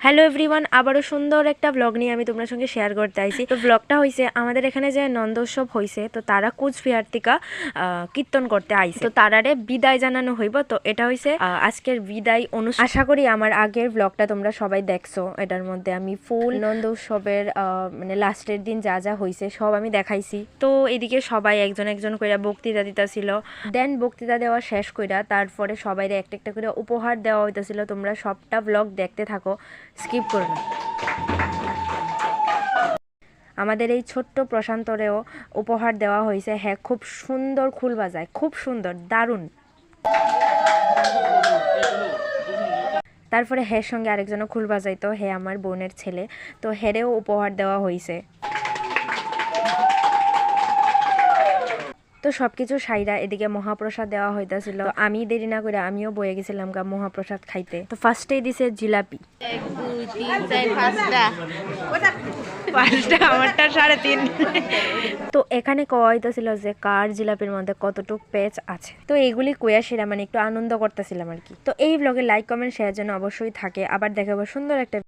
Hello everyone, আবারও সুন্দর একটা ব্লগ নিয়ে আমি তোমার সঙ্গে শেয়ার করতে আইছি। তো ব্লগটা হয়েছে আমাদের এখানে যে নন্দোৎসব হয়েছে, তো তারা কুচবিহার থেকে কীর্তন করতে আইছে, তো তারারে বিদায় জানানো হইব। তো এটা হয়েছে আজকের বিদায় অনুষ্ঠান। আশা করি আমার আগের ব্লগটা তোমরা সবাই দেখছো। এটার মধ্যে আমি ফুল নন্দোৎসবের মানে লাস্টের দিন যা যা হয়েছে সব আমি দেখাইছি। তো এদিকে সবাই একজন একজন করে বক্তৃতা দিতেছিল। দেন বক্তৃতা দেওয়া শেষ কইরা তারপরে সবাইরে একটা একটা করে উপহার দেওয়া হইতেছিল। তোমরা সবটা ব্লগ দেখতে থাকো, স্কিপ করো না। আমাদের এই ছোট্ট প্রশান্তরেও উপহার দেওয়া হয়েছে। হ্যাঁ, খুব সুন্দর খুল বাজায়, খুব সুন্দর, দারুণ। তারপরে হ্যাঁ সঙ্গে আরেকজনও খুল বাজাইতো, হ্যাঁ আমার বোনের ছেলে, তো হেরেও উপহার দেওয়া হয়েছে। তো সবকিছু সাইরা এদিকে মহাপ্রসাদ দেওয়া হইতাছিল। আমি দেরি না করে আমিও বয়ে গেছিলাম গা মহাপ্রসাদ খাইতে। তো ফার্স্টেই দিছে জিলাপি। পাঁচটা, আমারটা 3.5। তো এখানে কওয়া হইতাছিল যে কার জিলাপির মধ্যে কতটুক পেঁচ আছে। তো এইগুলি কইয়া সেরা মানে একটু আনন্দ করতেছিলাম আর কি। তো এই ব্লগে লাইক কমেন্ট শেয়ার যেন অবশ্যই থাকে। আবার দেখাবো সুন্দর একটা